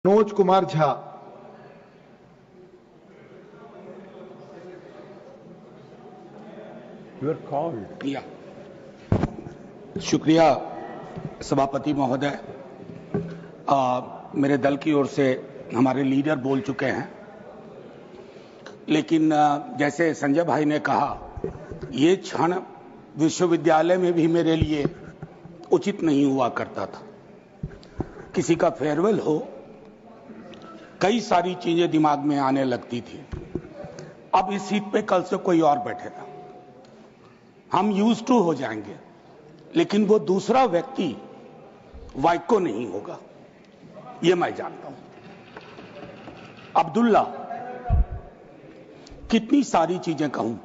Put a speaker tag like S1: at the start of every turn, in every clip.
S1: मनोज कुमार झा।
S2: शुक्रिया सभापति महोदय। मेरे दल की ओर से हमारे लीडर बोल चुके हैं, लेकिन जैसे संजय भाई ने कहा, ये क्षण विश्वविद्यालय में भी मेरे लिए उचित नहीं हुआ करता था। किसी का फेयरवेल हो, कई सारी चीजें दिमाग में आने लगती थी। अब इस सीट पे कल से कोई और बैठेगा, हम यूज्ड टू हो जाएंगे, लेकिन वो दूसरा व्यक्ति वाइको नहीं होगा, ये मैं जानता हूं। अब्दुल्ला, कितनी सारी चीजें कहूं।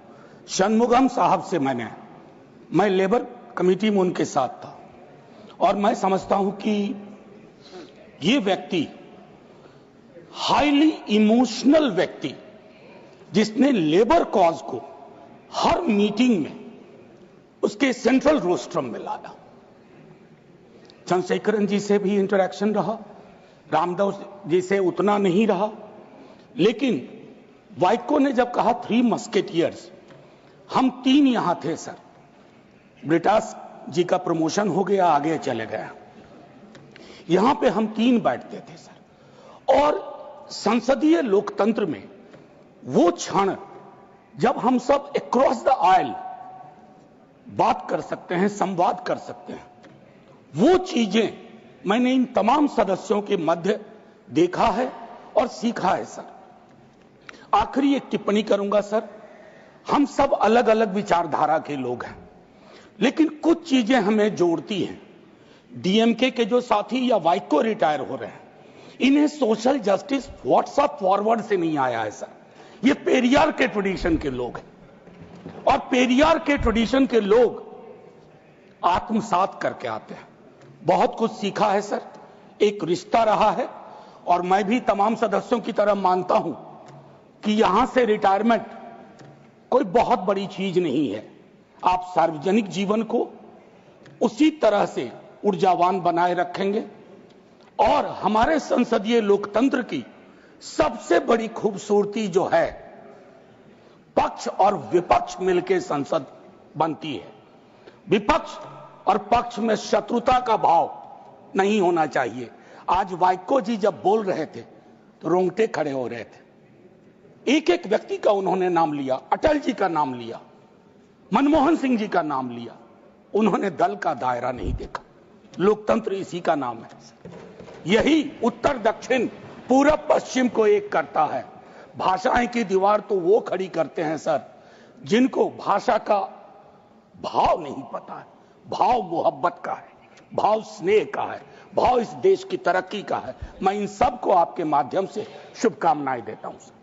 S2: षणमुगम साहब से मैं लेबर कमेटी में उनके साथ था, और मैं समझता हूं कि ये व्यक्ति हाईली इमोशनल व्यक्ति, जिसने लेबर कॉज को हर मीटिंग में उसके सेंट्रल रोस्ट्रम में लाया। चंद्रशेखरन जी से भी इंटरेक्शन रहा, रामदास जी से उतना नहीं रहा, लेकिन वाइको ने जब कहा 3 मस्केटियर्स, हम 3 यहां थे सर। ब्रिटास जी का प्रमोशन हो गया, आगे चले गया, यहां पे हम 3 बैठते थे सर। और संसदीय लोकतंत्र में वो क्षण जब हम सब अक्रॉस द आयल बात कर सकते हैं, संवाद कर सकते हैं, वो चीजें मैंने इन तमाम सदस्यों के मध्य देखा है और सीखा है सर। आखिरी एक टिप्पणी करूंगा सर, हम सब अलग अलग विचारधारा के लोग हैं, लेकिन कुछ चीजें हमें जोड़ती हैं। डीएमके के जो साथी या वाइको रिटायर हो रहे हैं, इन्हें सोशल जस्टिस व्हाट्सएप फॉरवर्ड से नहीं आया है सर। ये पेरियार के ट्रेडिशन के लोग हैं, और पेरियार के ट्रेडिशन के लोग आत्मसात करके आते हैं। बहुत कुछ सीखा है सर, एक रिश्ता रहा है, और मैं भी तमाम सदस्यों की तरह मानता हूं कि यहां से रिटायरमेंट कोई बहुत बड़ी चीज नहीं है। आप सार्वजनिक जीवन को उसी तरह से ऊर्जावान बनाए रखेंगे, और हमारे संसदीय लोकतंत्र की सबसे बड़ी खूबसूरती जो है, पक्ष और विपक्ष मिलकर संसद बनती है। विपक्ष और पक्ष में शत्रुता का भाव नहीं होना चाहिए। आज वाइको जी जब बोल रहे थे तो रोंगटे खड़े हो रहे थे। एक एक व्यक्ति का उन्होंने नाम लिया, अटल जी का नाम लिया, मनमोहन सिंह जी का नाम लिया। उन्होंने दल का दायरा नहीं देखा। लोकतंत्र इसी का नाम है। यही उत्तर दक्षिण पूरब पश्चिम को एक करता है। भाषाएं की दीवार तो वो खड़ी करते हैं सर, जिनको भाषा का भाव नहीं पता है। भाव मोहब्बत का है, भाव स्नेह का है, भाव इस देश की तरक्की का है। मैं इन सब को आपके माध्यम से शुभकामनाएं देता हूं सर।